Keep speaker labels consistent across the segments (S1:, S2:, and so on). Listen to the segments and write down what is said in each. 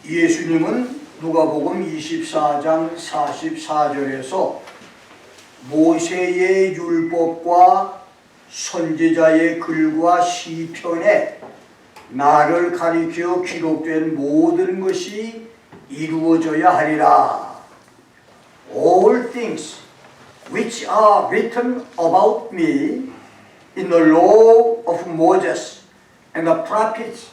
S1: 예수님은 누가복음 24장 44절에서 모세의 율법과 선지자의 글과 시편에 나를 가리켜 기록된 모든 것이 이루어져야 하리라. All things which are written about me in the law of Moses and the prophets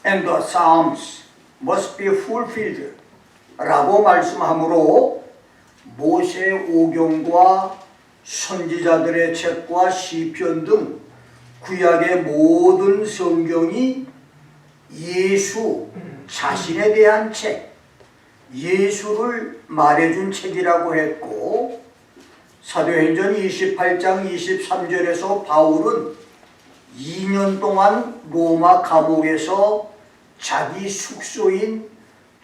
S1: and the Psalms must be fulfilled 라고 말씀하므로 모세 오경과 선지자들의 책과 시편 등 구약의 모든 성경이 예수 자신에 대한 책, 예수를 말해준 책이라고 했고, 사도행전 28장 23절에서 바울은 2년 동안 로마 감옥에서 자기 숙소인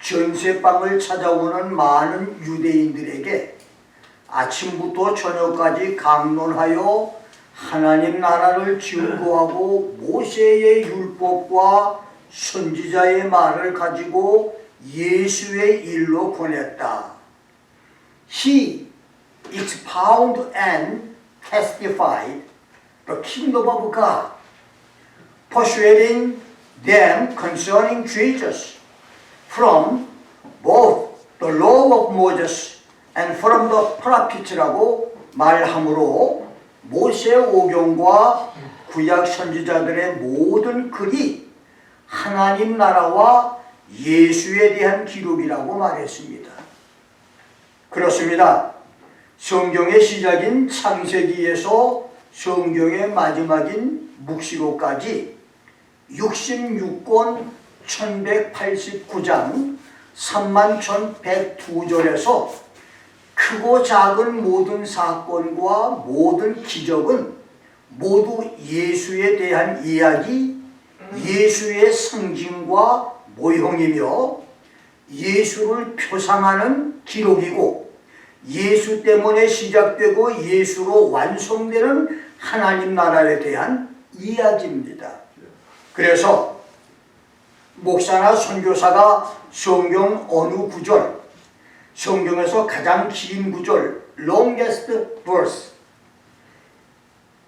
S1: 전세방을 찾아오는 많은 유대인들에게 아침부터 저녁까지 강론하여 하나님 나라를 증거하고 모세의 율법과 선지자의 말을 가지고 예수의 일로 권했다. He expounded and testified the kingdom of God, persuading them concerning Jesus from both the law of Moses and from the prophets라고 말하므로 모세 오경과 구약 선지자들의 모든 글이 하나님 나라와 예수에 대한 기록이라고 말했습니다. 그렇습니다. 성경의 시작인 창세기에서 성경의 마지막인 묵시록까지 66권 1189장 31,102절에서 크고 작은 모든 사건과 모든 기적은 모두 예수에 대한 이야기, 예수의 상징과 모형이며 예수를 표상하는 기록이고 예수 때문에 시작되고 예수로 완성되는 하나님 나라에 대한 이야기입니다. 그래서 목사나 선교사가 성경 어느 구절, 성경에서 가장 긴 구절, longest verse,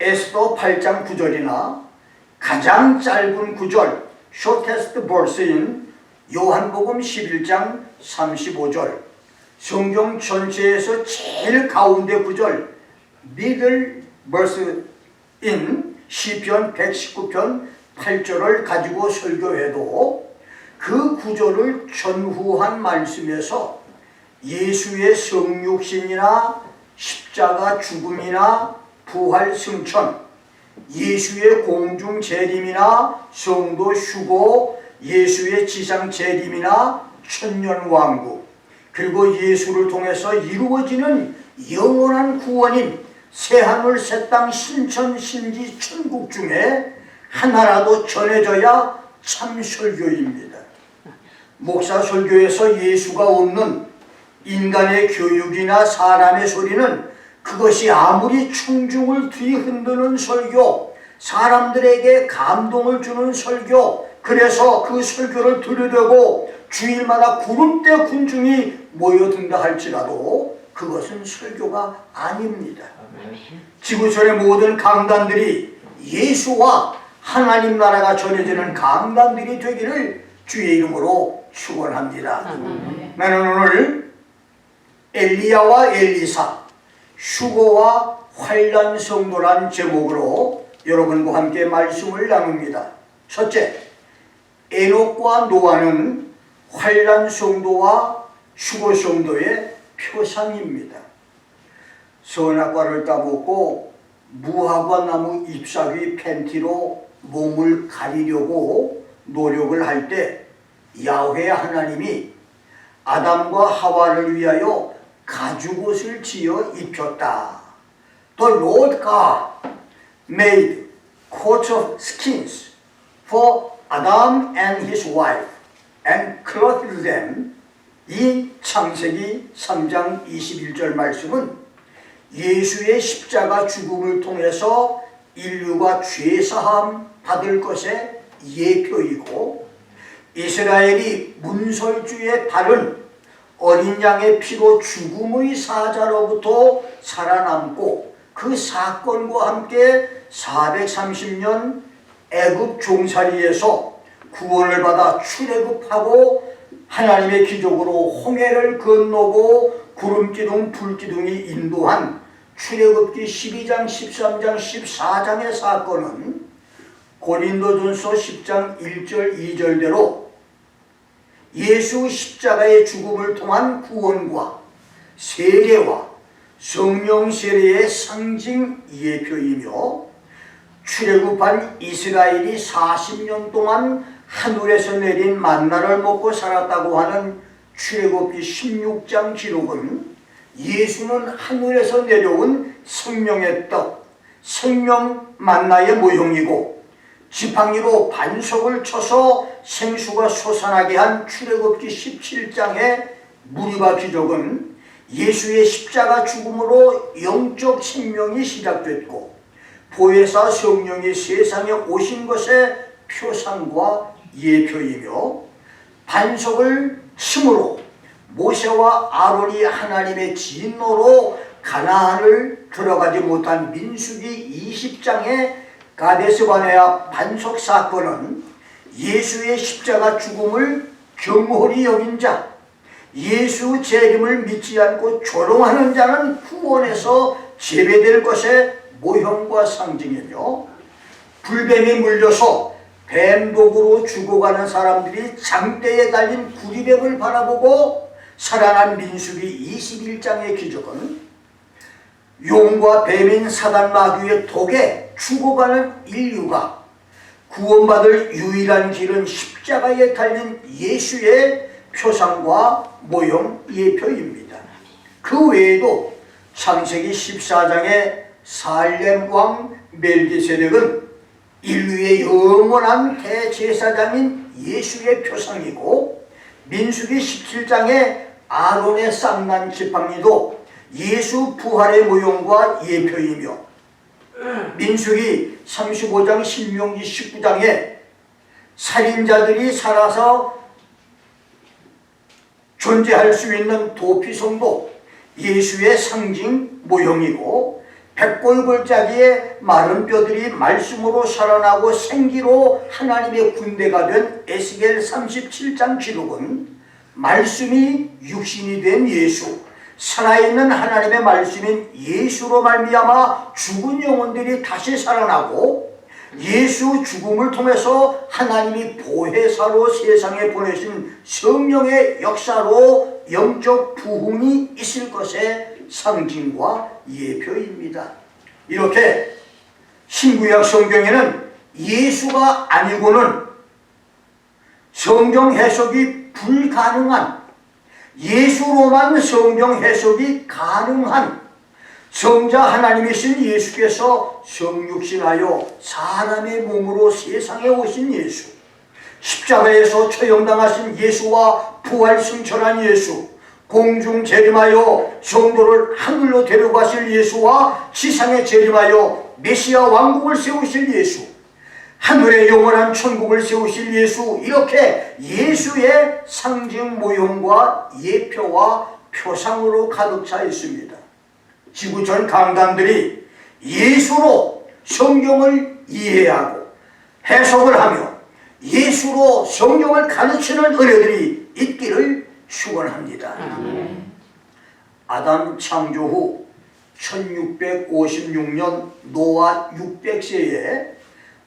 S1: 에스더 8장 9절이나 가장 짧은 구절, shortest verse인 요한복음 11장 35절, 성경 전체에서 제일 가운데 구절, middle verse인 시편 119편 8절을 가지고 설교해도 그 구절을 전후한 말씀에서 예수의 성육신이나 십자가 죽음이나 부활 승천, 예수의 공중 재림이나 성도 휴거, 예수의 지상 재림이나 천년 왕국, 그리고 예수를 통해서 이루어지는 영원한 구원인 새하늘 새 땅 신천 신지 천국 중에 하나라도 전해져야 참 설교입니다. 목사 설교에서 예수가 없는 인간의 교육이나 사람의 소리는 그것이 아무리 청중을 뒤흔드는 설교, 사람들에게 감동을 주는 설교, 그래서 그 설교를 들으려고 주일마다 구름대 군중이 모여든다 할지라도 그것은 설교가 아닙니다. 지구촌의 모든 강단들이 예수와 하나님 나라가 전해지는 강단들이 되기를 주의 이름으로 축원합니다. 나는 오늘 엘리야와 엘리사, 휴거와 환난 성도란 제목으로 여러분과 함께 말씀을 나눕니다. 첫째, 에녹과 노아는 환난 성도와 휴거 성도의 표상입니다. 선악과를 따먹고 무화과 나무 잎사귀 팬티로 몸을 가리려고 노력을 할 때 야훼 하나님이 아담과 하와를 위하여 가죽옷을 지어 입혔다. The Lord God made coats of skins for Adam and his wife and clothed them. 이 창세기 3장 21절 말씀은 예수의 십자가 죽음을 통해서 인류가 죄사함 받을 것에 예표이고, 이스라엘이 문설주에 바른 어린 양의 피로 죽음의 사자로부터 살아남고 그 사건과 함께 430년 애굽 종살이에서 구원을 받아 출애굽하고 하나님의 기적으로 홍해를 건너고 구름기둥 불기둥이 인도한 출애굽기 12장 13장 14장의 사건은 고린도전서 10장 1절 2절대로 예수 십자가의 죽음을 통한 구원과 세례와 성령 세례의 상징 예표이며, 출애굽한 이스라엘이 40년 동안 하늘에서 내린 만나를 먹고 살았다고 하는 출애굽기 16장 기록은 예수는 하늘에서 내려온 생명의 떡, 생명 만나의 모형이고, 지팡이로 반석을 쳐서 생수가 솟아나게 한 출애굽기 17장의 무리바 기적은 예수의 십자가 죽음으로 영적 생명이 시작됐고, 보혜사 성령이 세상에 오신 것의 표상과 예표이며, 반석을 침으로 모세와 아론이 하나님의 진노로 가나안을 들어가지 못한 민수기 20장의 가데스바네아 반석 사건은 예수의 십자가 죽음을 경홀히 여긴 자, 예수 재림을 믿지 않고 조롱하는 자는 구원에서 제외될 것의 모형과 상징이며, 불뱀이 물려서 뱀독으로 죽어가는 사람들이 장대에 달린 구리뱀을 바라보고 살아난 민수기 21장의 기적은 용과 뱀인 사단 마귀의 독에 죽어가는 인류가 구원받을 유일한 길은 십자가에 달린 예수의 표상과 모형 예표입니다. 그 외에도 창세기 14장의 살렘 왕 멜기세덱은 인류의 영원한 대제사장인 예수의 표상이고, 민수기 17장의 아론의 쌍난 지팡이도 예수 부활의 모형과 예표이며, 민수기 35장 신명기 19장에 살인자들이 살아서 존재할 수 있는 도피성도 예수의 상징 모형이고, 백골골짜기에 마른 뼈들이 말씀으로 살아나고 생기로 하나님의 군대가 된 에스겔 37장 기록은 말씀이 육신이 된 예수, 살아있는 하나님의 말씀인 예수로 말미암아 죽은 영혼들이 다시 살아나고, 예수 죽음을 통해서 하나님이 보혜사로 세상에 보내신 성령의 역사로 영적 부흥이 있을 것의 상징과 예표입니다. 이렇게 신구약 성경에는 예수가 아니고는 성경 해석이 불가능한, 예수로만 성경 해석이 가능한 성자 하나님이신 예수께서 성육신하여 사람의 몸으로 세상에 오신 예수, 십자가에서 처형당하신 예수와 부활 승천한 예수, 공중 재림하여 성도를 하늘로 데려가실 예수와 지상에 재림하여 메시아 왕국을 세우실 예수, 하늘의 영원한 천국을 세우실 예수, 이렇게 예수의 상징 모형과 예표와 표상으로 가득 차 있습니다. 지구촌 강단들이 예수로 성경을 이해하고 해석을 하며 예수로 성경을 가르치는 은혜들이 있기를 축원합니다. 아담 창조 후 1656년 노아 600세에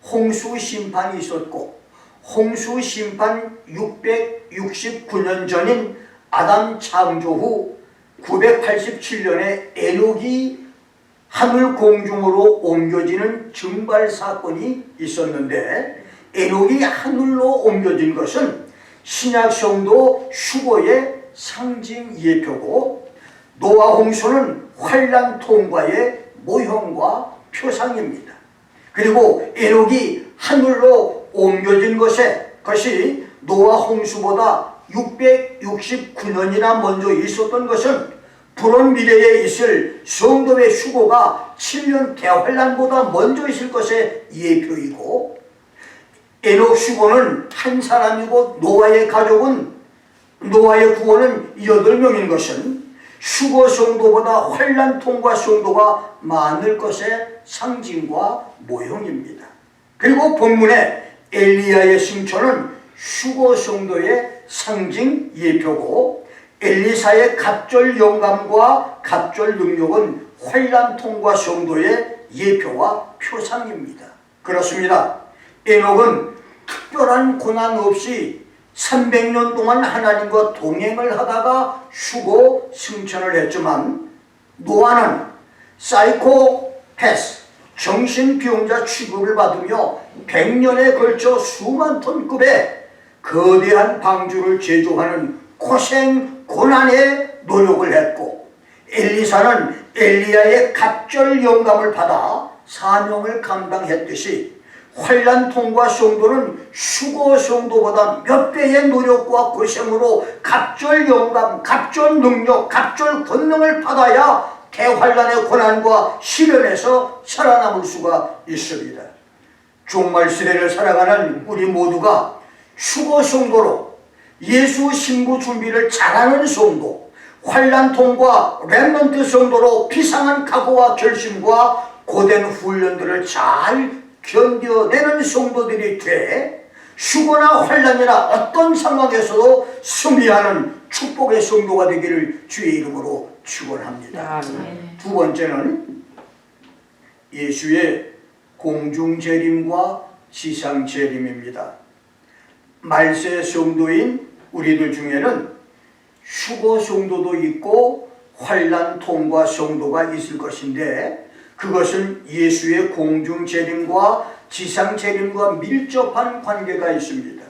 S1: 홍수 심판이 있었고, 홍수 심판 669년 전인 아담 창조 후 987년에 에녹이 하늘 공중으로 옮겨지는 증발 사건이 있었는데, 에녹이 하늘로 옮겨진 것은 신약 성도 휴거의 상징 예표고, 노아 홍수는 환난 통과의 모형과 표상입니다. 그리고 에녹이 하늘로 옮겨진 것이 노아 홍수보다 669년이나 먼저 있었던 것은 불온 미래에 있을 성도의 휴거가 7년 대환란보다 먼저 있을 것의 예표이고, 에녹 슈고는 한 사람이고 노아의 구원은 8명인 것은 슈고 성도보다 환난 통과 성도가 많을 것의 상징과 모형입니다. 그리고 본문에 엘리야의 승천은 슈고 성도의 상징 예표고, 엘리사의 갑절 영감과 갑절 능력은 환난 통과 성도의 예표와 표상입니다. 그렇습니다. 에녹은 특별한 고난 없이 300년 동안 하나님과 동행을 하다가 슈고 승천을 했지만, 노아는 사이코패스, 정신병자 취급을 받으며 100년에 걸쳐 수만 톤급의 거대한 방주를 제조하는 고생 고난의 노력을 했고, 엘리사는 엘리야의 갑절 영감을 받아 사명을 감당했듯이 환난 통과 성도는 슈고 성도보다 몇 배의 노력과 고생으로 갑절 영감, 갑절 능력, 갑절 권능을 받아야 대환난의 고난과 시련에서 살아남을 수가 있습니다. 종말 시대를 살아가는 우리 모두가 슈고 성도로 예수 신부 준비를 잘하는 성도, 환난 통과 렘넌트 성도로 비상한 각오와 결심과 고된 훈련들을 잘 견뎌내는 성도들이 돼 슈고나 환난이나 어떤 상황에서도 승리하는 축복의 성도가 되기를 주의 이름으로 축원합니다. 두 번째는 예수의 공중재림과 지상재림입니다. 말세 성도인 우리들 중에는 슈고 성도도 있고 환난 통과 성도가 있을 것인데, 그것은 예수의 공중재림과 지상재림과 밀접한 관계가 있습니다.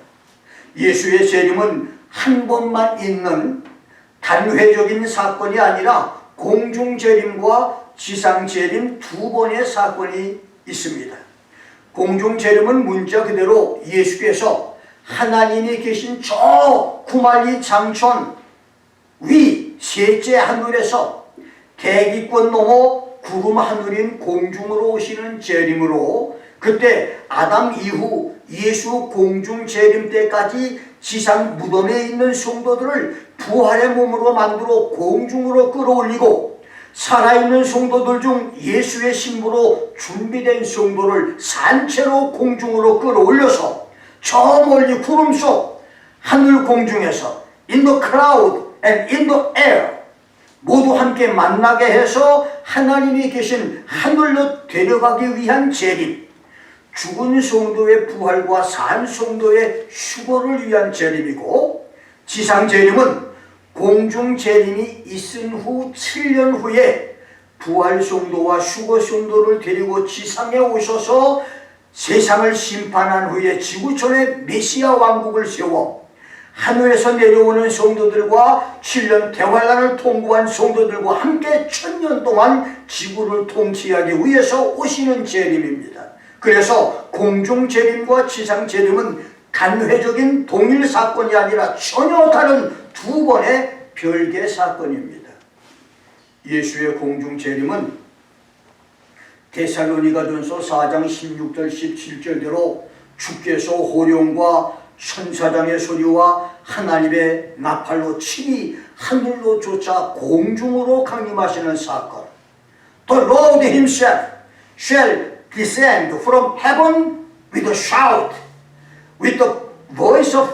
S1: 예수의 재림은 한 번만 있는 단회적인 사건이 아니라 공중재림과 지상재림 두 번의 사건이 있습니다. 공중재림은 문자 그대로 예수께서 하나님이 계신 저 구말리 장천 위 셋째 하늘에서 대기권 넘어 구름 하늘인 공중으로 오시는 재림으로, 그때 아담 이후 예수 공중 재림 때까지 지상 무덤에 있는 성도들을 부활의 몸으로 만들어 공중으로 끌어올리고, 살아있는 성도들 중 예수의 신부로 준비된 성도를 산채로 공중으로 끌어올려서 저 멀리 구름 속 하늘 공중에서 in the cloud and in the air 모두 함께 만나게 해서 하나님이 계신 하늘로 데려가기 위한 재림, 죽은 성도의 부활과 산 성도의 휴거를 위한 재림이고, 지상 재림은 공중 재림이 있은 후 7년 후에 부활 성도와 휴거 성도를 데리고 지상에 오셔서 세상을 심판한 후에 지구촌에 메시아 왕국을 세워 하늘에서 내려오는 성도들과 7년 대환란을 통과한 성도들과 함께 1000년 동안 지구를 통치하기 위해서 오시는 재림입니다. 그래서 공중 재림과 지상 재림은 단회적인 동일 사건이 아니라 전혀 다른 두 번의 별개 사건입니다. 예수의 공중 재림은 데살로니가전서 4장 16절 17절대로 주께서 호령과 천사장의 소리와 하나님의 나팔로 친히 하늘로 쫓아 공중으로 강림하시는 사건. The Lord himself shall descend from heaven with a shout, with the voice of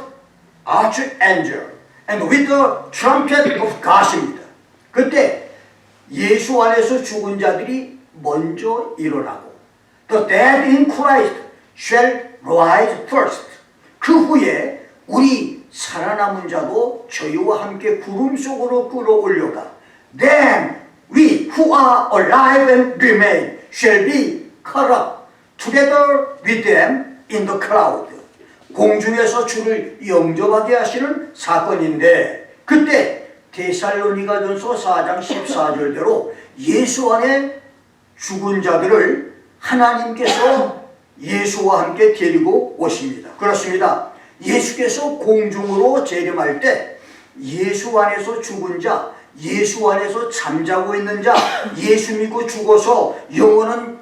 S1: archangel, and with the trumpet of God입니다. 그때 예수 안에서 죽은 자들이 먼저 일어나고, the dead in Christ shall rise first. 그 후에 우리 살아남은 자도 저희와 함께 구름 속으로 끌어올려가, then we who are alive and remain shall be caught up together with them in the cloud. 공중에서 주를 영접하게 하시는 사건인데, 그때 데살로니가전서 4장 14절대로 예수 안에 죽은 자들을 하나님께서 예수와 함께 데리고 오십니다. 그렇습니다. 예수께서 공중으로 재림할 때 예수 안에서 죽은 자, 예수 안에서 잠자고 있는 자, 예수 믿고 죽어서 영원한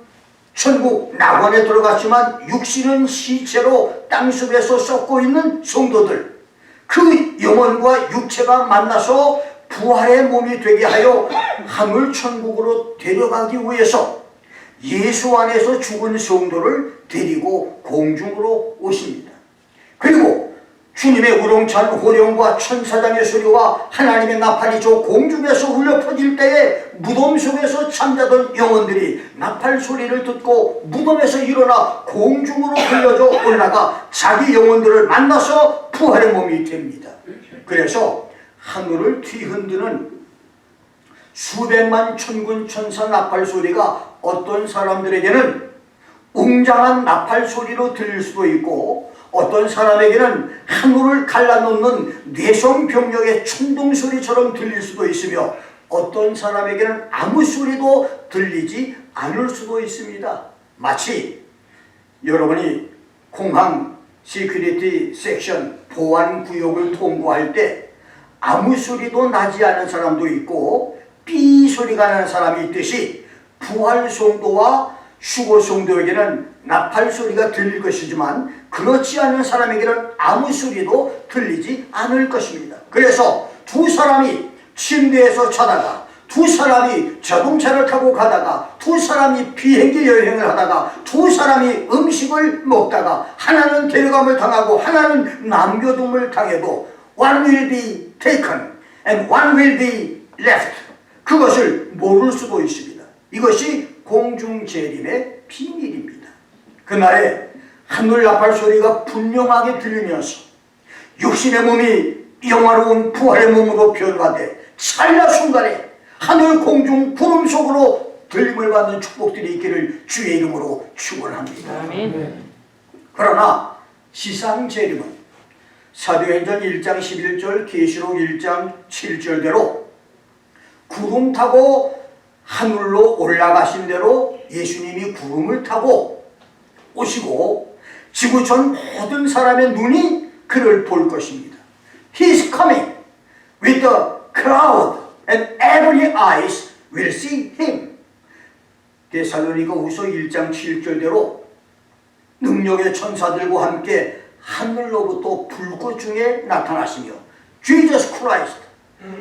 S1: 천국 낙원에 들어갔지만 육신은 시체로 땅속에서 썩고 있는 성도들, 그 영혼과 육체가 만나서 부활의 몸이 되게 하여 하늘 천국으로 데려가기 위해서 예수 안에서 죽은 성도를 데리고 공중으로 오십니다. 그리고 주님의 우렁찬 호령과 천사장의 소리와 하나님의 나팔이 저 공중에서 울려 퍼질 때에 무덤 속에서 잠자던 영혼들이 나팔 소리를 듣고 무덤에서 일어나 공중으로 흘려져 올라가 자기 영혼들을 만나서 부활의 몸이 됩니다. 그래서 하늘을 뒤흔드는 수백만 천군 천사 나팔 소리가 어떤 사람들에게는 웅장한 나팔 소리로 들릴 수도 있고, 어떤 사람에게는 하늘을 갈라놓는 뇌성병력의 천둥 소리처럼 들릴 수도 있으며, 어떤 사람에게는 아무 소리도 들리지 않을 수도 있습니다. 마치 여러분이 공항 시큐리티 섹션 보안구역을 통과할 때 아무 소리도 나지 않은 사람도 있고 삐 소리가 나는 사람이 있듯이, 부활 성도와 휴거 성도에게는 나팔 소리가 들릴 것이지만 그렇지 않은 사람에게는 아무 소리도 들리지 않을 것입니다. 그래서 두 사람이 침대에서 자다가, 두 사람이 자동차를 타고 가다가, 두 사람이 비행기 여행을 하다가, 두 사람이 음식을 먹다가 하나는 데려감을 당하고 하나는 남겨둠을 당해도 one will be taken and one will be left, 그것을 모를 수도 있습니다. 이것이 공중재림의 비밀입니다. 그날에 하늘 나팔 소리가 분명하게 들리면서 육신의 몸이 영화로운 부활의 몸으로 변화돼 찰나 순간에 하늘 공중 구름 속으로 들림을 받는 축복들이 있기를 주의 이름으로 축원합니다. 아멘. 그러나 지상 재림은 사도행전 1장 11절, 계시록 1장 7절대로 구름 타고 하늘로 올라가신 대로 예수님이 구름을 타고 오시고 지구촌 모든 사람의 눈이 그를 볼 것입니다. He is coming with the crowd and every eyes will see him. 데살로니가후서 1장 7절대로 능력의 천사들과 함께 하늘로부터 불꽃 중에 나타나시며 Jesus Christ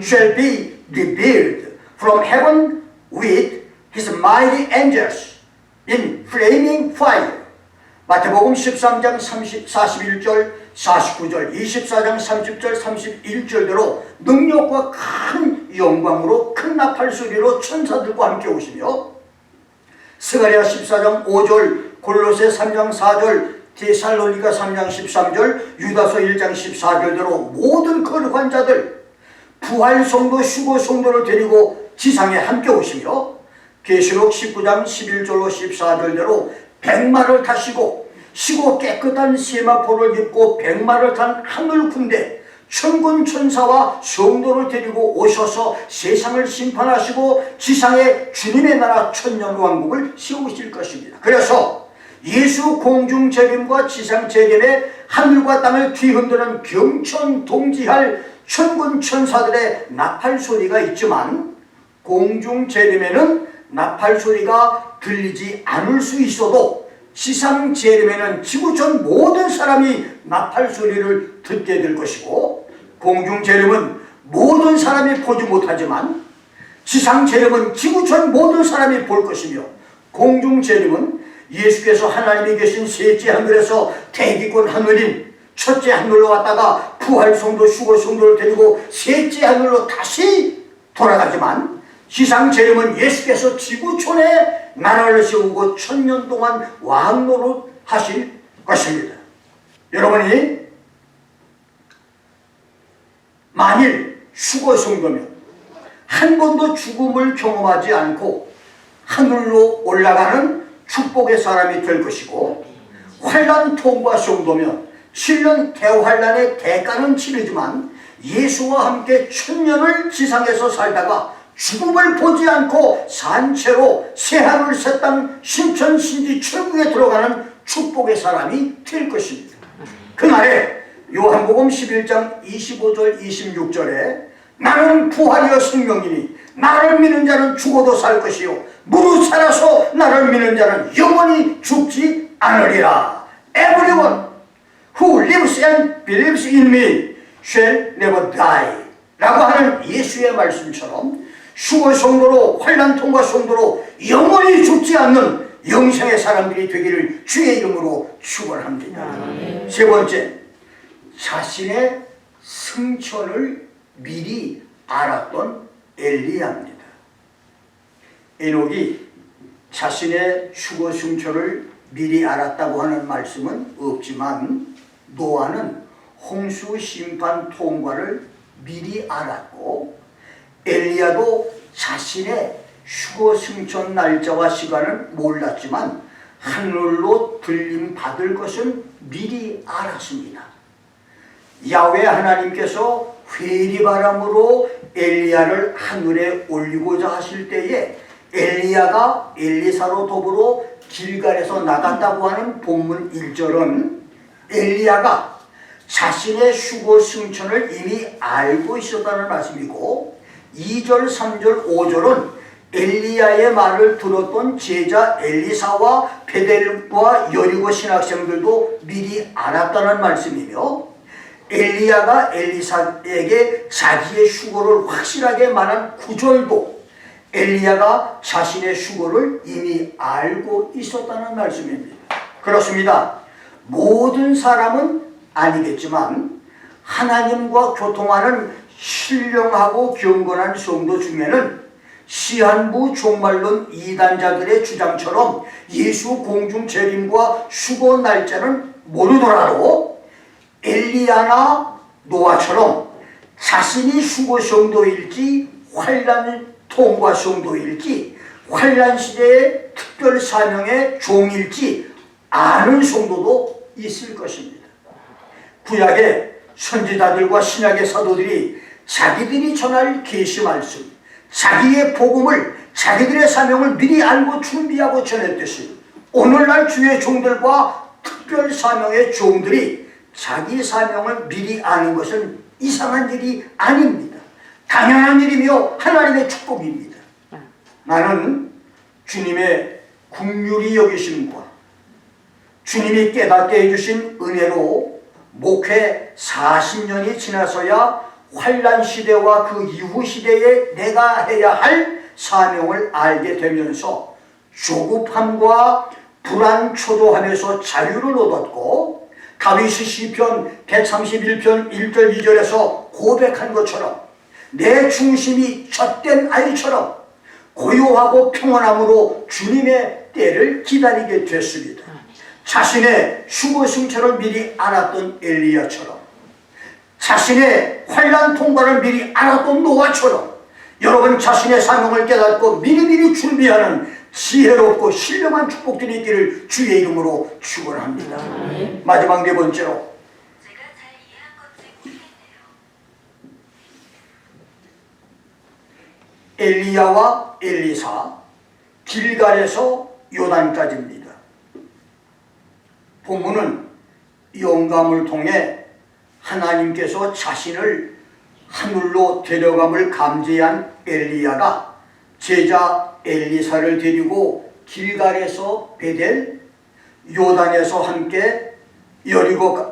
S1: shall be revealed from heaven with his mighty angels in flaming fire. 마태복음 13장 41절, 49절, 24장 30절, 31절대로 능력과 큰 영광으로 큰 나팔 소리로 천사들과 함께 오시며, 스가랴 14장 5절, 골로새 3장 4절, 데살로니가 3장 13절, 유다서 1장 14절대로 모든 거룩한 자들, 부활 성도, 휴거 성도를 데리고 지상에 함께 오시며, 계시록 19장 11절로 14절대로 백마를 타시고 시고 깨끗한 세마포를 입고 백마를 탄 하늘 군대 천군 천사와 성도를 데리고 오셔서 세상을 심판하시고 지상에 주님의 나라 천년왕국을 세우실 것입니다. 그래서 예수 공중 재림과 지상 재림에 하늘과 땅을 뒤흔드는 경천동지할 천군 천사들의 나팔 소리가 있지만, 공중 재림에는 나팔 소리가 들리지 않을 수 있어도 지상 재림에는 지구촌 모든 사람이 나팔 소리를 듣게 될 것이고, 공중 재림은 모든 사람이 보지 못하지만 지상 재림은 지구촌 모든 사람이 볼 것이며, 공중 재림은 예수께서 하나님이 계신 셋째 하늘에서 대기권 하늘인 첫째 하늘로 왔다가 부활 성도, 휴거 성도를 데리고 셋째 하늘로 다시 돌아가지만, 지상 재림은 예수께서 지구촌에 나라를 세우고 천년 동안 왕노릇 하실 것입니다. 여러분이 만일 휴거 성도면 한 번도 죽음을 경험하지 않고 하늘로 올라가는 축복의 사람이 될 것이고, 환난 통과 성도면 7년 대환난의 대가는 치르지만 예수와 함께 천년을 지상에서 살다가 죽음을 보지 않고 산채로 새하늘 새 땅 신천 신지 천국에 들어가는 축복의 사람이 될 것입니다. 그날에 요한복음 11장 25절 26절에 나는 부활이요 생명이니 나를 믿는 자는 죽어도 살 것이요 무릇 살아서 나를 믿는 자는 영원히 죽지 않으리라. Everyone who lives and believes in me shall never die 라고 하는 예수의 말씀처럼 수고 성도로 환난 통과 성도로 영원히 죽지 않는 영생의 사람들이 되기를 주의 이름으로 축원합니다. 세 번째, 자신의 승천을 미리 알았던 엘리야입니다. 에녹이 자신의 수고 승천을 미리 알았다고 하는 말씀은 없지만 노아는 홍수 심판 통과를 미리 알았고 엘리야도 자신의 수고 승천 날짜와 시간을 몰랐지만 하늘로 들림 받을 것은 미리 알았습니다. 야훼 하나님께서 회리바람으로 엘리야를 하늘에 올리고자 하실 때에 엘리야가 엘리사로 더불어 길갈에서 나갔다고 하는 본문 1절은 엘리야가 자신의 수고 승천을 이미 알고 있었다는 말씀이고 2절, 3절, 5절은 엘리야의 말을 들었던 제자 엘리사와 베델과 여리고 신학생들도 미리 알았다는 말씀이며 엘리야가 엘리사에게 자기의 수고를 확실하게 말한 9절도 엘리야가 자신의 수고를 이미 알고 있었다는 말씀입니다. 그렇습니다. 모든 사람은 아니겠지만 하나님과 교통하는 신령하고 경건한 성도 중에는 시한부 종말론 이단자들의 주장처럼 예수 공중 재림과 수고 날짜는 모르더라도 엘리야나 노아처럼 자신이 수고 성도일지 환난 통과 성도일지 환난 시대의 특별 사명의 종일지 아는 성도도 있을 것입니다. 구약의 선지자들과 신약의 사도들이 자기들이 전할 계시 말씀, 자기의 복음을, 자기들의 사명을 미리 알고 준비하고 전했듯이 오늘날 주의 종들과 특별 사명의 종들이 자기 사명을 미리 아는 것은 이상한 일이 아닙니다. 당연한 일이며 하나님의 축복입니다. 나는 주님의 긍휼히 여기심과 주님이 깨닫게 해주신 은혜로 목회 40년이 지나서야 환난 시대와 그 이후 시대에 내가 해야 할 사명을 알게 되면서 조급함과 불안초조함에서 자유를 얻었고 다윗이 시편 131편 1절 2절에서 고백한 것처럼 내 중심이 젖된 아이처럼 고요하고 평온함으로 주님의 때를 기다리게 됐습니다. 자신의 수고 승천을 미리 알았던 엘리야처럼 자신의 환난 통과를 미리 알았던 노아처럼 여러분 자신의 사명을 깨닫고 미리미리 준비하는 지혜롭고 신령한 축복들이 있기를 주의 이름으로 축원합니다. 마지막 네 번째로
S2: 제가 잘 이해한 건지 모르겠네요.
S1: 엘리야와 엘리사 길갈에서 요단까지입니다. 본문은 영감을 통해 하나님께서 자신을 하늘로 데려감을 감지한 엘리야가 제자 엘리사를 데리고 길갈에서 베델, 요단에서 함께 여리고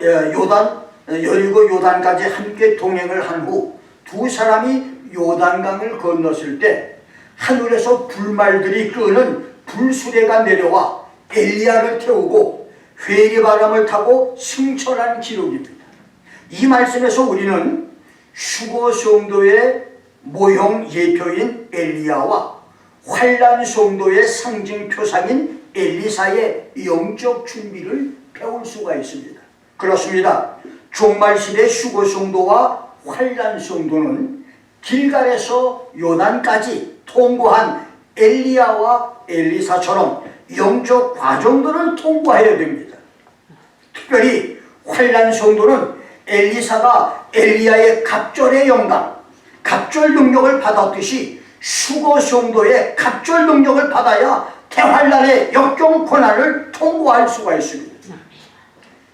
S1: 요단까지 함께 동행을 한 후 두 사람이 요단강을 건넜을 때 하늘에서 불말들이 끄는 불수레가 내려와 엘리야를 태우고 회리바람을 타고 승천한 기록입니다. 이 말씀에서 우리는 수고 성도의 모형 예표인 엘리야와 환난 성도의 상징 표상인 엘리사의 영적 준비를 배울 수가 있습니다. 그렇습니다. 종말시대 수고 성도와 환난 성도는 길갈에서 요단까지 통과한 엘리야와 엘리사처럼 영적 과정들을 통과해야 됩니다. 특별히 환난 성도는 엘리사가 엘리야의 갑절의 영감, 갑절 능력을 받았듯이 수고 성도의 갑절 능력을 받아야 대환난의 역경 고난을 통과할 수가 있습니다.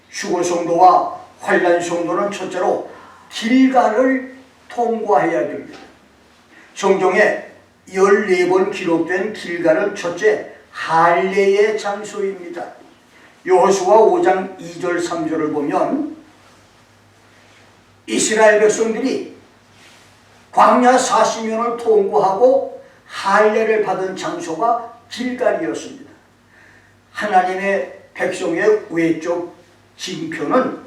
S1: 수고 성도와 환난 성도는 첫째로 길갈을 통과해야 됩니다. 성경에 14번 기록된 길갈은 첫째 할례의 장소입니다. 여호수아 5장 2절 3절을 보면 이스라엘 백성들이 광야 40년을 통고하고 할례를 받은 장소가 길갈이었습니다. 하나님의 백성의 외적 징표는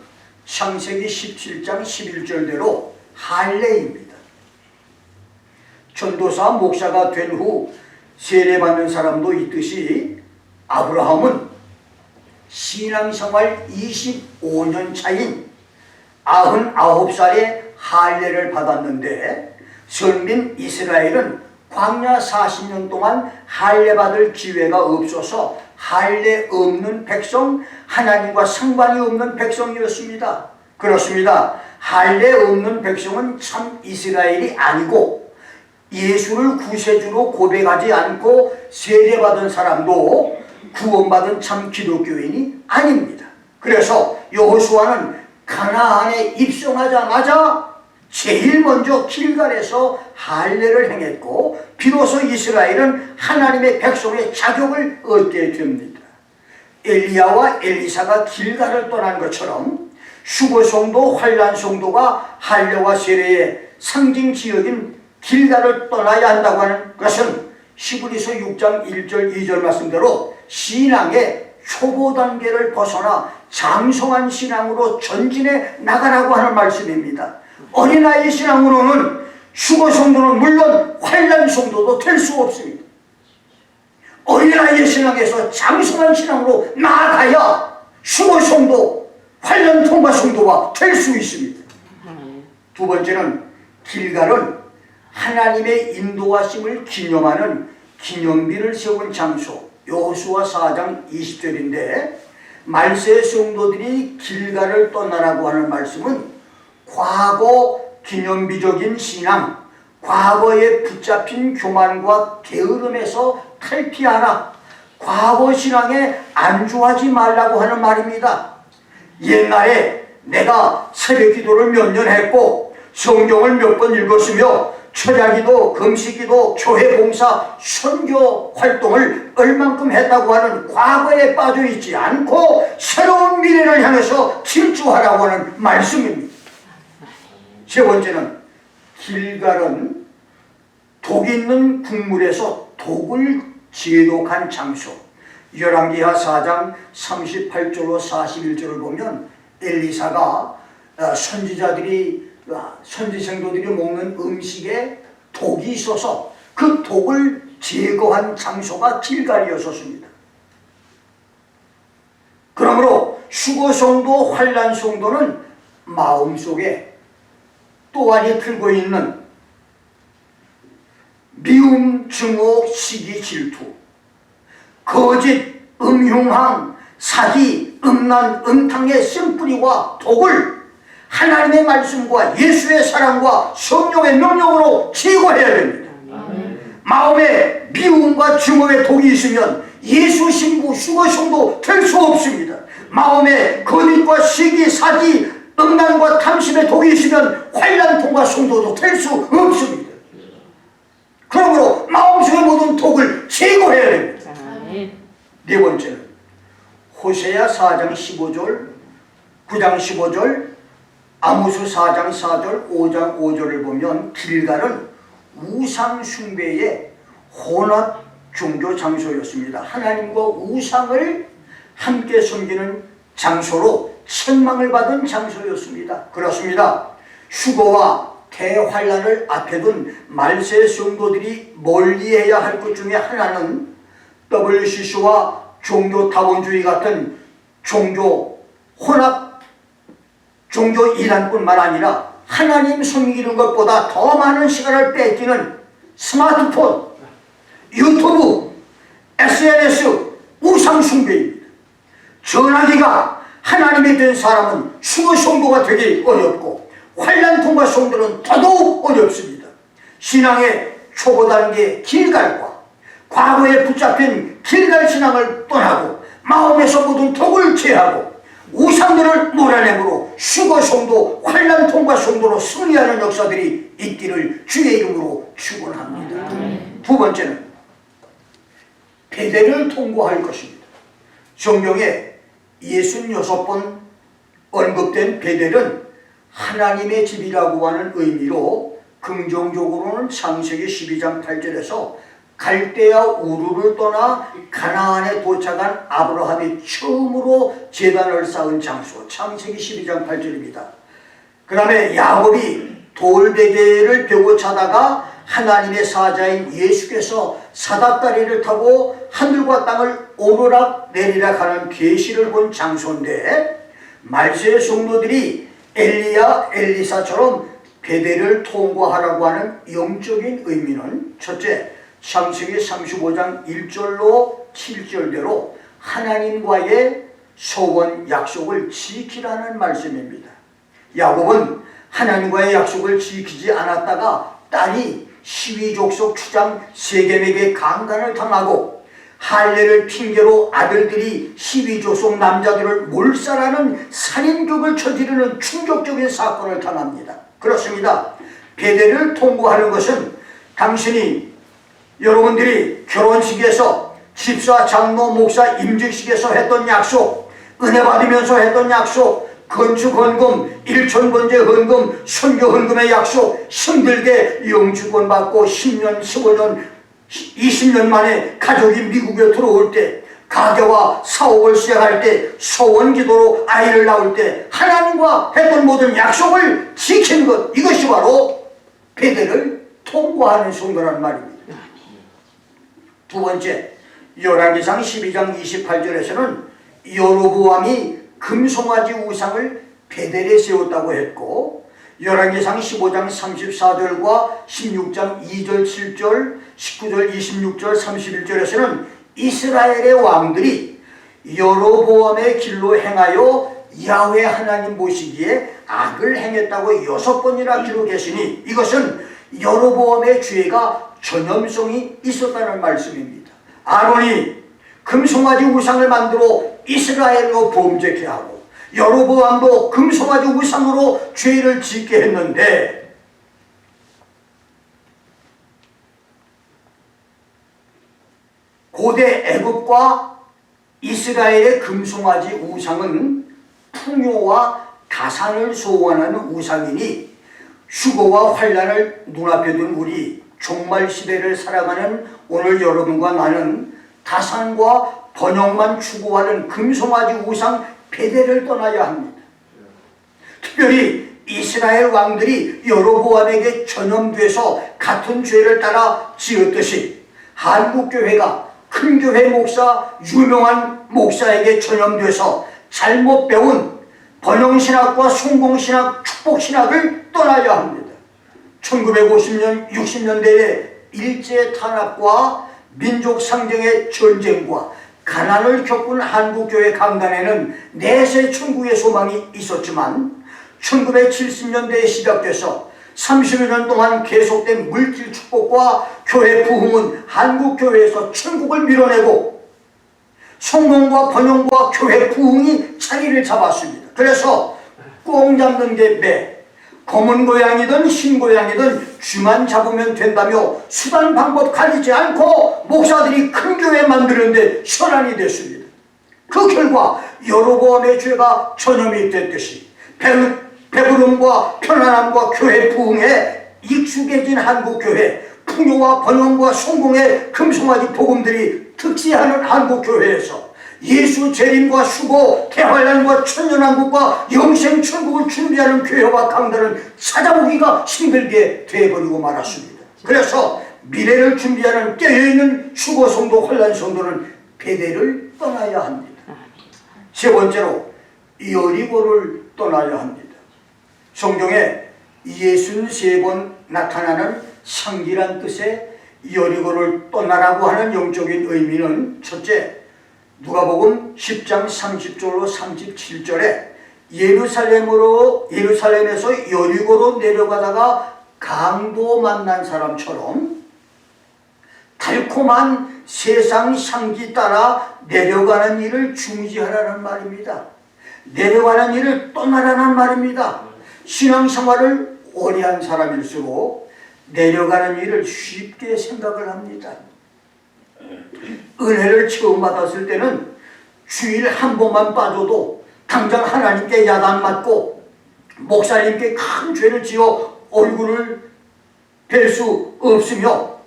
S1: 창세기 17장 11절대로 할례입니다. 전도사 목사가 된 후 세례받는 사람도 있듯이 아브라함은 신앙생활 25년 차인 99살에 할례를 받았는데 선민 이스라엘은 광야 40년 동안 할례 받을 기회가 없어서 할례 없는 백성, 하나님과 상관이 없는 백성이었습니다. 그렇습니다. 할례 없는 백성은 참 이스라엘이 아니고 예수를 구세주로 고백하지 않고 세례받은 사람도 구원받은 참 기독교인이 아닙니다. 그래서 여호수아는 가나안에 입성하자마자 제일 먼저 길갈에서 할례를 행했고 비로소 이스라엘은 하나님의 백성의 자격을 얻게 됩니다. 엘리야와 엘리사가 길갈을 떠난 것처럼 수고성도 환란성도가 할례와 세례의 상징 지역인 길갈을 떠나야 한다고 하는 것은 히브리서 6장 1절 2절 말씀대로 신앙의 초보 단계를 벗어나 장성한 신앙으로 전진해 나가라고 하는 말씀입니다. 어린아이 신앙으로는 수고성도는 물론 환란성도도 될 수 없습니다. 어린아이의 신앙에서 장성한 신앙으로 나아가야 수고성도, 환란통과성도가 될 수 있습니다. 두 번째는 길갈은 하나님의 인도하심을 기념하는 기념비를 세운 장소, 여호수아 4장 20절인데 말세 성도들이 길갈을 떠나라고 하는 말씀은 과거 기념비적인 신앙, 과거에 붙잡힌 교만과 게으름에서 탈피하라, 과거 신앙에 안주하지 말라고 하는 말입니다. 옛날에 내가 새벽 기도를 몇 년 했고 성경을 몇 번 읽었으며 철야기도, 금식기도, 교회 봉사, 선교 활동을 얼만큼 했다고 하는 과거에 빠져있지 않고 새로운 미래를 향해서 질주하라고 하는 말씀입니다. 세 번째는 길갈은 독 있는 국물에서 독을 제독한 장소, 열왕기하 4장 38절로 41절을 보면 엘리사가 선지생도들이 먹는 음식에 독이 있어서 그 독을 제거한 장소가 길갈이었습니다. 그러므로 수고성도, 환란성도는 마음속에 또한이 틀고 있는 미움, 증오, 시기, 질투, 거짓, 음흉함, 사기, 음란, 음탕의 쓴뿌리와 독을 하나님의 말씀과 예수의 사랑과 성령의 명령으로 제거해야 됩니다. 마음에 미움과 증오의 독이 있으면 예수 신부, 수고성도 될 수 없습니다. 마음에 거짓과 시기, 사기, 음란과 탐심의 독이 있으면 환란통과 성도도 될 수 없습니다. 그러므로 마음속의 모든 독을 제거해야 됩니다. 네 번째는 호세아 4장 15절, 9장 15절, 아모스 4장 4절, 5장 5절을 보면 길갈은 우상 숭배의 혼합 종교 장소였습니다. 하나님과 우상을 함께 섬기는 장소로 책망을 받은 장소였습니다. 그렇습니다. 휴거와 대환란을 앞에 둔 말세 성도들이 멀리해야 할 것 중에 하나는 WCC와 종교 다원주의 같은 종교 혼합 종교 이단뿐만 아니라 하나님 섬기는 것보다 더 많은 시간을 뺏기는 스마트폰, 유튜브, SNS, 우상숭배입니다. 전화기가 하나님이 된 사람은 수고 성도가 되기 어렵고 환란통과 성도는 더더욱 어렵습니다. 신앙의 초보 단계 길갈과 과거에 붙잡힌 길갈 신앙을 떠나고 마음에서 모든 독을 제하고 우상들을 몰아내므로 수고 성도, 환란통과 성도로 승리하는 역사들이 있기를 주의 이름으로 축원합니다. 두 번째는 베델을 통과할 것입니다. 성경에 66번 언급된 베델은 하나님의 집이라고 하는 의미로 긍정적으로는 창세기 12장 8절에서 갈대아 우르를 떠나 가나안에 도착한 아브라함이 처음으로 제단을 쌓은 장소, 창세기 12장 8절입니다. 그 다음에 야곱이 돌베개를 펴고 자다가 하나님의 사자인 예수께서 사닥다리를 타고 하늘과 땅을 오르락 내리락 하는 계시를 본 장소인데, 말세의 성도들이 엘리야 엘리사처럼 베델을 통과하라고 하는 영적인 의미는 첫째, 창세기 35장 1절로 7절대로 하나님과의 소원 약속을 지키라는 말씀입니다. 야곱은 하나님과의 약속을 지키지 않았다가 딸이 시위족속 추장 세겜에게 강간을 당하고 할례를 핑계로 아들들이 시위족속 남자들을 몰살하는 살인극을 저지르는 충격적인 사건을 당합니다. 그렇습니다. 베델을 통과하는 것은 당신이 여러분들이 결혼식에서 집사, 장로, 목사 임직식에서 했던 약속, 은혜 받으면서 했던 약속, 건축 헌금, 일천 번째 헌금, 선교 헌금의 약속, 힘들게 영주권 받고 10년, 15년, 20년 만에 가족이 미국에 들어올 때, 가게와 사업을 시작할 때, 소원 기도로 아이를 낳을 때 하나님과 했던 모든 약속을 지키는 것, 이것이 바로 베델을 통과하는 순간이란 말입니다. 두 번째, 열왕기상 12장 28절에서는 여로보암이 금송아지 우상을 베델에 세웠다고 했고, 열왕기상 15장 34절과 16장 2절 7절 19절 26절 31절에서는 이스라엘의 왕들이 여로보암의 길로 행하여 야훼 하나님 보시기에 악을 행했다고 6번이나 기록했으니 이것은 여로보암의 죄가 전염성이 있었다는 말씀입니다. 아론이 금송아지 우상을 만들어 이스라엘로 범죄케 하고 여로보암도 금송아지 우상으로 죄를 짓게 했는데, 고대 애굽과 이스라엘의 금송아지 우상은 풍요와 가산을 소원하는 우상이니 휴거와 환난을 눈앞에 둔 우리 종말 시대를 살아가는 오늘 여러분과 나는 가산과 번영만 추구하는 금송아지 우상 베델을 떠나야 합니다. 특별히 이스라엘 왕들이 여로보암에게 전염돼서 같은 죄를 따라 지었듯이 한국교회가 큰 교회 목사, 유명한 목사에게 전염돼서 잘못 배운 번영신학과 성공신학, 축복신학을 떠나야 합니다. 1950년, 60년대에 일제탄압과 민족 상정의 전쟁과 가난을 겪은 한국교회 강단에는 내세 천국의 소망이 있었지만 1970년대에 시작돼서 30여 년 동안 계속된 물질 축복과 교회 부흥은 한국교회에서 천국을 밀어내고 성공과 번영과 교회 부흥이 자리를 잡았습니다. 그래서 꽁 잡는 게 매, 검은 고양이든 흰 고양이든 쥐만 잡으면 된다며 수단 방법 가리지 않고 목사들이 큰 교회 만드는데 현안이 됐습니다. 그 결과 여로보암의 죄가 전염이 됐듯이 배부름과 편안함과 교회 부흥에 익숙해진 한국교회, 풍요와 번영과 성공의 금송아지 복음들이 특시하는 한국교회에서 예수 재림과 휴거, 대환란과 천년왕국과 영생 천국을 준비하는 교회와 강단을 찾아보기가 힘들게 되어버리고 말았습니다. 그래서 미래를 준비하는 깨어있는 휴거 성도, 환란 성도는 베델을 떠나야 합니다. 세 번째로 여리고를 떠나야 합니다. 성경에 63번 나타나는 상기란 뜻의 여리고를 떠나라고 하는 영적인 의미는 첫째, 누가복음 10장 30절로 37절에 예루살렘에서 여리고로 내려가다가 강도 만난 사람처럼 달콤한 세상 향기 따라 내려가는 일을 중지하라는 말입니다. 내려가는 일을 떠나라는 말입니다. 신앙생활을 오래 한 사람일수록 내려가는 일을 쉽게 생각을 합니다. 은혜를 처음 받았을 때는 주일 한 번만 빠져도 당장 하나님께 야단맞고 목사님께 큰 죄를 지어 얼굴을 뵐 수 없으며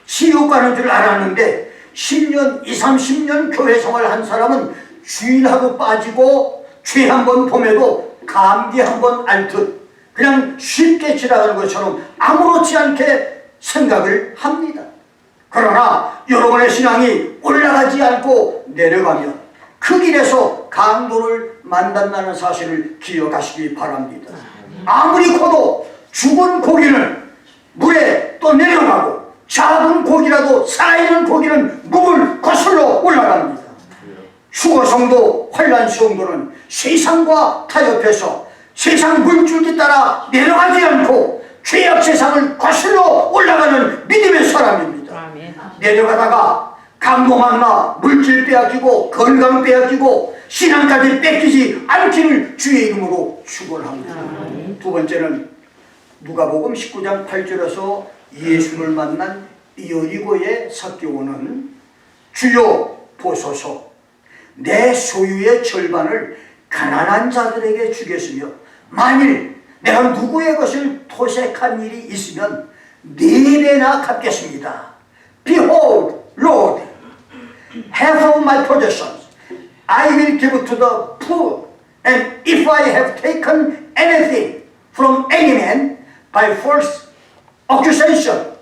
S1: 지옥 가는 줄 알았는데 10년, 20, 30년 교회 생활한 사람은 주일 하루 빠지고 죄 한 번 봄에도 감기 한 번 앓듯 그냥 쉽게 지나가는 것처럼 아무렇지 않게 생각을 합니다. 그러나 여러분의 신앙이 올라가지 않고 내려가면 그 길에서 강도를 만난다는 사실을 기억하시기 바랍니다. 아무리 커도 죽은 고기는 물에 또 내려가고 작은 고기라도 살아있는 고기는 물을 거슬러 올라갑니다. 휴거 성도, 환란 성도는 세상과 타협해서 세상 물줄기 따라 내려가지 않고 죄악 세상을 거슬러 올라가는 믿음의 사람입니다.
S3: 아멘.
S1: 내려가다가 강도 만나 물질 빼앗기고 건강 빼앗기고 신앙까지 뺏기지 않기를 주의 이름으로 축원합니다. 두 번째는 누가복음 19장 8절에서 예수를 만난 여리고의 삭개오는 주여 보소서 내 소유의 절반을 가난한 자들에게 주겠으며 만일 내가 누구의 것을 토색한 일이 있으면 4배나 갚겠습니다. Behold, Lord, half of my possessions I will give to the poor, and if I have taken anything from any man by false accusation,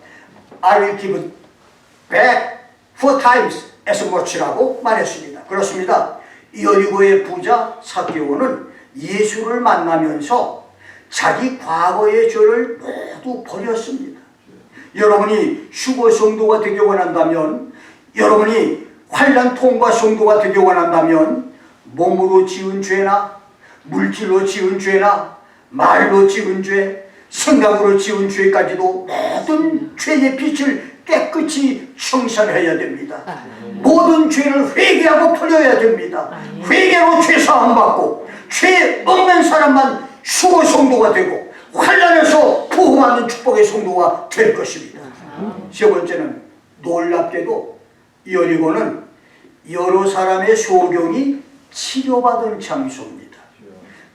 S1: I will give it back 4 times as much라고 말했습니다. 그렇습니다. 여리고의 부자 삭개오는 예수를 만나면서 자기 과거의 죄를 모두 버렸습니다. 여러분이 휴거 성도가 되기 원한다면, 여러분이 환난 통과 성도가 되기 원한다면 몸으로 지은 죄나 물질로 지은 죄나 말로 지은 죄, 생각으로 지은 죄까지도 모든 죄의 빛을 깨끗이 청산해야 됩니다. 모든 죄를 회개하고 풀려야 됩니다. 회개로 죄 사함 받고 죄 없는 사람만 휴거 성도가 되고 환난에서 구원받는 축복의 성도가 될 것입니다. 세 번째는 놀랍게도 여리고는 여러 사람의 소경이 치료받은 장소입니다.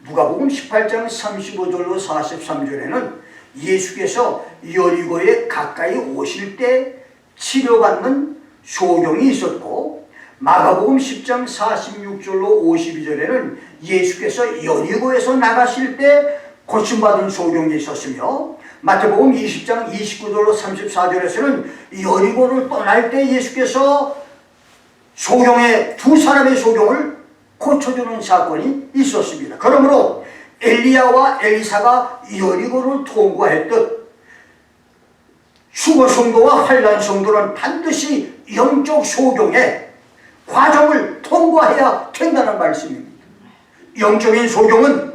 S1: 누가복음 18장 35절로 43절에는 예수께서 여리고에 가까이 오실 때 치료받는 소경이 있었고, 마가복음 10장 46절로 52절에는 예수께서 여리고에서 나가실 때 고침받은 소경이 있었으며, 마태복음 20장 29절로 34절에서는 여리고를 떠날 때 예수께서 소경의 2사람의 소경을 고쳐주는 사건이 있었습니다. 그러므로 엘리야와 엘리사가 여리고를 통과했듯 휴거 성도와 환난 성도는 반드시 영적 소경의 과정을 통과해야 된다는 말씀입니다. 영적인 소경은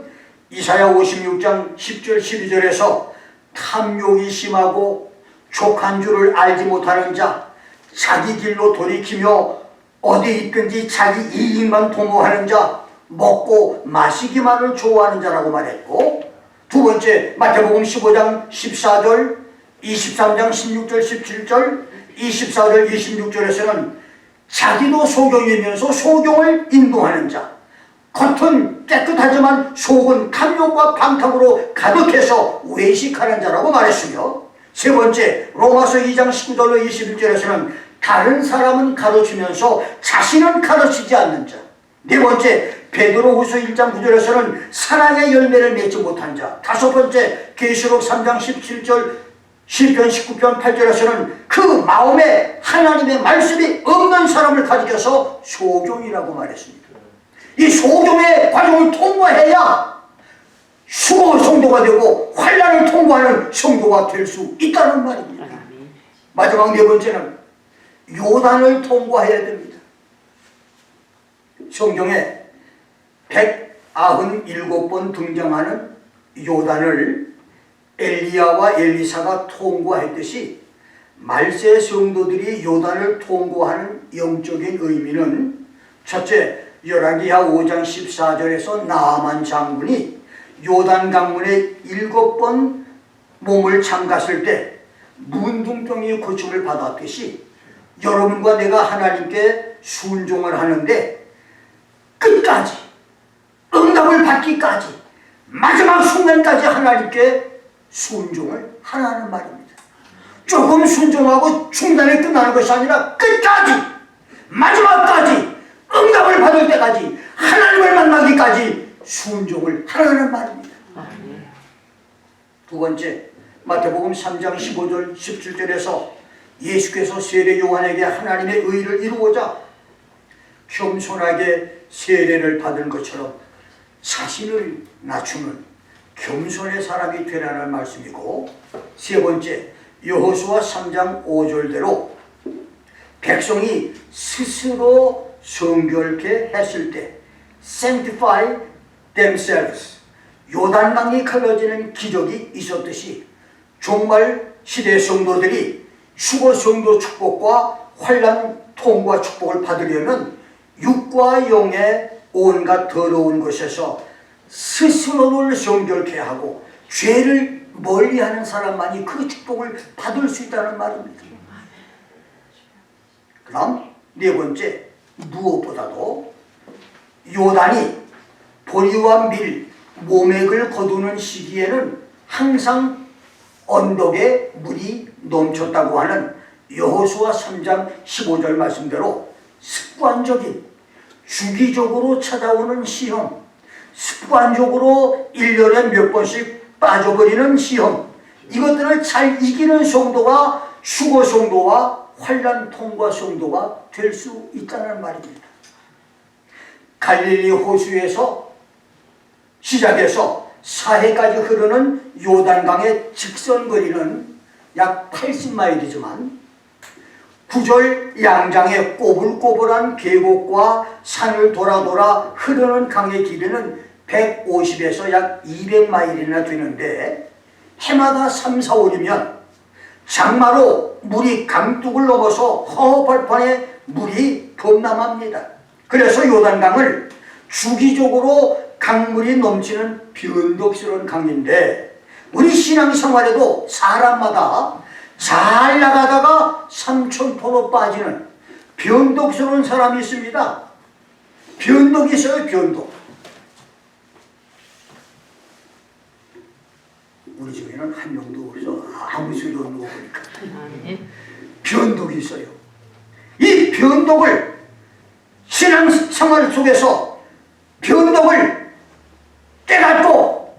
S1: 이사야 56장 10절 12절에서 탐욕이 심하고 족한 줄을 알지 못하는 자, 자기 길로 돌이키며 어디 있든지 자기 이익만 도모하는 자, 먹고 마시기만을 좋아하는 자라고 말했고, 두 번째 마태복음 15장 14절, 23장 16절 17절, 24절 26절에서는 자기도 소경이면서 소경을 인도하는 자, 겉은 깨끗하지만 속은 탐욕과 방탕으로 가득해서 외식하는 자라고 말했으며, 세 번째 로마서 2장 19절로 21절에서는 다른 사람은 가르치면서 자신은 가르치지 않는 자, 네 번째 베드로후서 1장 9절에서는 사랑의 열매를 맺지 못한 자, 다섯 번째 계시록 3장 17절, 시편 19편 8절에서는 그 마음에 하나님의 말씀이 없는 사람을 가리켜서 소경이라고 말했습니다. 이 소경의 과정을 통과해야 휴거 성도가 되고 환난을 통과하는 성도가 될 수 있다는 말입니다. 마지막 네 번째는 요단을 통과해야 됩니다. 성경에 197번 등장하는 요단을 엘리야와 엘리사가 통과했듯이 말세 성도들이 요단을 통과하는 영적인 의미는, 첫째 열왕기하 5장 14절에서 나아만 장군이 요단 강물에 7번 몸을 잠갔을 때 문둥병이 고침을 받았듯이 여러분과 내가 하나님께 순종을 하는데 끝까지 응답을 받기까지 마지막 순간까지 하나님께 순종을 하라는 말입니다. 조금 순종하고 중단에 끝나는 것이 아니라 끝까지 마지막까지 응답을 받을 때까지 하나님을 만나기까지 순종을 하라는 말입니다. 두 번째, 마태복음 3장 15절 17절에서 예수께서 세례 요한에게 하나님의 의를 이루고자 겸손하게 세례를 받은 것처럼 자신을 낮추는 겸손의 사람이 되라는 말씀이고, 세 번째, 여호수아 3장 5절대로 백성이 스스로 성결케 했을 때 sanctify themselves, 요단강이 갈라지는 기적이 있었듯이 종말 시대 성도들이 휴거 성도 축복과 환난 통과 축복을 받으려면 육과 영의 온갖 더러운 것에서 스스로를 성결케 하고 죄를 멀리하는 사람만이 그 축복을 받을 수 있다는 말입니다. 그럼 네 번째, 무엇보다도 요단이 보리와 밀, 모맥을 거두는 시기에는 항상 언덕에 물이 넘쳤다고 하는 여호수아 3장 15절 말씀대로 습관적인 주기적으로 찾아오는 시험, 습관적으로 1년에 몇 번씩 빠져버리는 시험, 이것들을 잘 이기는 성도가 휴거 성도와 환난 통과 성도가 될 수 있다는 말입니다. 갈릴리 호수에서 시작해서 사해까지 흐르는 요단강의 직선거리는 약 80마일이지만 구절 양장의 꼬불꼬불한 계곡과 산을 돌아 흐르는 강의 길이는 150에서 약 200마일이나 되는데 해마다 3, 4, 5이면 장마로 물이 강둑을 넘어서 허벌판에 물이 범람합니다. 그래서 요단강을 주기적으로 강물이 넘치는 변덕스러운 강인데, 우리 신앙생활에도 사람마다 잘 나가다가 삼천포로 빠지는 변덕스러운 사람이 있습니다. 변덕이 있어요. 변덕. 우리 중에는 한 명도 없어. 아무 소리도 없는 거 보니까. 변덕이 있어요. 이 변덕을 신앙생활 속에서 변덕을 깨닫고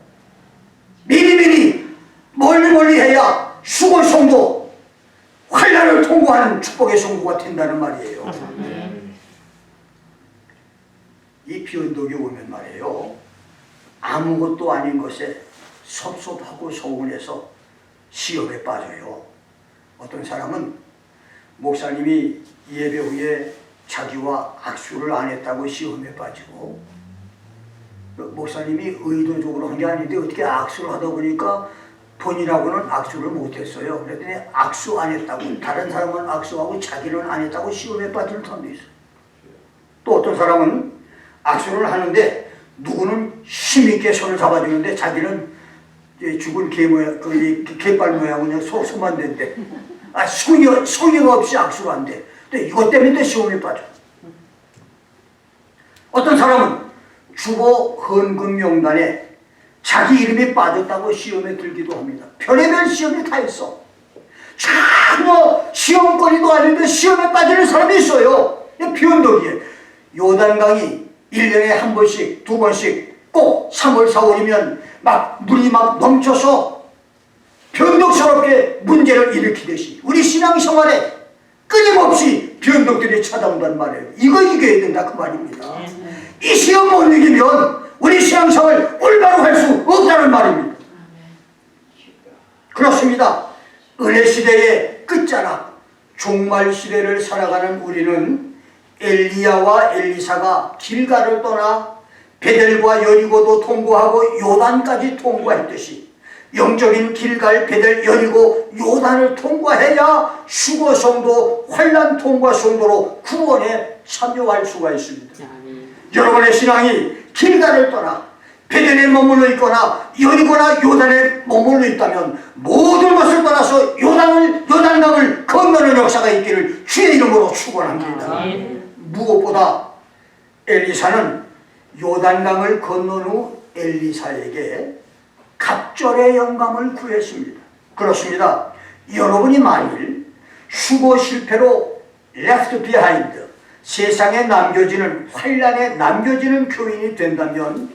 S1: 미리미리 멀리 해야 휴거 성도, 환난을 통과하는 축복의 성도가 된다는 말이에요. 이 변덕이 오면 말이에요, 아무것도 아닌 것에 섭섭하고 서운해서 시험에 빠져요. 어떤 사람은 목사님이 예배 후에 자기와 악수를 안 했다고 시험에 빠지고, 목사님이 의도적으로 한 게 아닌데 어떻게 악수를 하다 보니까 본인하고는 악수를 못했어요. 그랬더니 악수 안 했다고, 다른 사람은 악수하고 자기는 안 했다고 시험에 빠지는 사람도 있어요. 또 어떤 사람은 악수를 하는데 누구는 힘있게 손을 잡아주는데 자기는 죽은 개 모양, 개빨 모양은 그냥 소만 된대. 성의가 없이 악수를 한대. 근데 이것 때문에 시험에 빠져. 어떤 사람은 주보 헌금 명단에 자기 이름이 빠졌다고 시험에 들기도 합니다. 별의별 시험이 다 있어. 전혀 시험거리도 아닌데 시험에 빠지는 사람이 있어요. 변덕이에요. 요단강이 1년에 한 번씩, 두 번씩, 꼭 3월, 4월이면 막 물이 막 넘쳐서 변덕스럽게 문제를 일으키듯이 우리 신앙생활에 끊임없이 변덕들이 찾아온단 말이에요. 이거 이겨야 된다 그 말입니다. 이 시험 못 이기면 우리 신앙생활 올바로 할 수 없다는 말입니다. 그렇습니다. 은혜시대의 끝자락 종말시대를 살아가는 우리는 엘리야와 엘리사가 길가를 떠나 베델과 여리고도 통과하고 요단까지 통과했듯이 영적인 길갈, 베델, 여리고, 요단을 통과해야 휴거 성도, 환난 통과 성도로 구원에 참여할 수가 있습니다. 여러분의 신앙이 길갈을 떠나 베델에 머물러 있거나 여리고나 요단에 머물러 있다면 모든 것을 떠나서 요단강을 건너는 역사가 있기를 주의 이름으로 축원합니다. 무엇보다 엘리사는 요단강을 건넌 후 엘리사에게 갑절의 영감을 구했습니다. 그렇습니다. 여러분이 만일 수고 실패로 left behind, 세상에 남겨지는, 환란에 남겨지는 교인이 된다면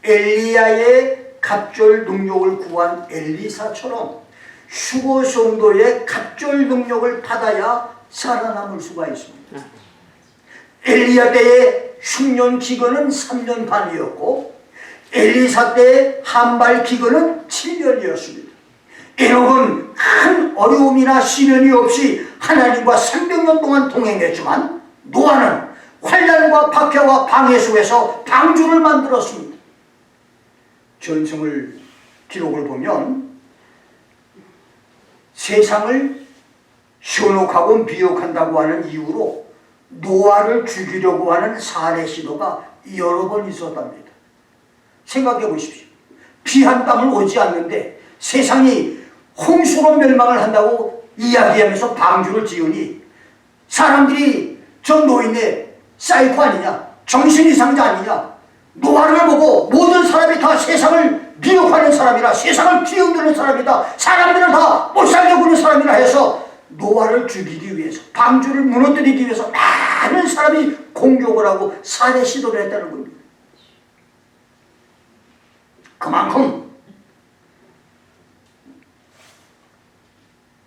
S1: 엘리야의 갑절 능력을 구한 엘리사처럼 수고 성도의 갑절 능력을 받아야 살아남을 수가 있습니다. 엘리야 때의 흉년 기근은 3년 반이었고 엘리사 때의 한발 기근은 7년이었습니다. 에녹은 큰 어려움이나 시련이 없이 하나님과 300년 동안 동행했지만 노아는 환난과 박해와 방해 속에서 방주를 만들었습니다. 전승을 기록을 보면 세상을 현혹하고 미혹한다고 하는 이유로 노아를 죽이려고 하는 살해 시도가 여러 번 있었답니다. 생각해 보십시오. 피 한 땀을 오지 않는데 세상이 홍수로 멸망을 한다고 이야기하면서 방주를 지으니 사람들이 저 노인의 사이코 아니냐, 정신이상자 아니냐, 노아를 보고 모든 사람이 다 세상을 미혹하는 사람이라, 세상을 뒤흔드는 사람이다, 사람들을 다 못 살게 구는 사람이라 해서 노아를 죽이기 위해서, 방주를 무너뜨리기 위해서 많은 사람이 공격을 하고 살해 시도를 했다는 겁니다. 그만큼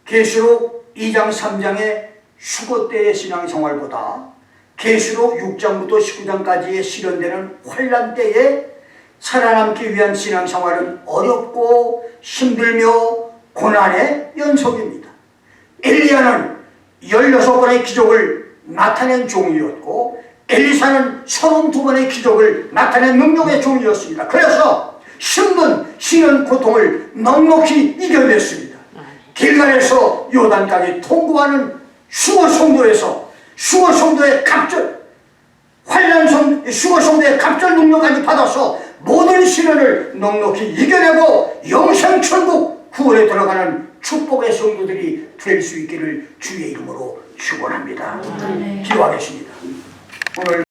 S1: 계시록 2장 3장의 수고 때의 신앙생활보다 계시록 6장부터 19장까지의 실현되는 환란 때에 살아남기 위한 신앙생활은 어렵고 힘들며 고난의 연속입니다. 엘리야는 16번의 기적을 나타낸 종이었고 엘리사는 32번의 기적을 나타낸 능력의 종이었습니다. 그래서 힘든 시련 고통을 넉넉히 이겨냈습니다. 길갈에서 요단까지 통과하는 수고 성도에서 수고 성도의 갑절, 수고 성도의 갑절 능력까지 받아서 모든 시련을 넉넉히 이겨내고 영생 천국 구원에 들어가는 축복의 성도들이 될 수 있기를 주의 이름으로 축원합니다. 기도하겠습니다. 오늘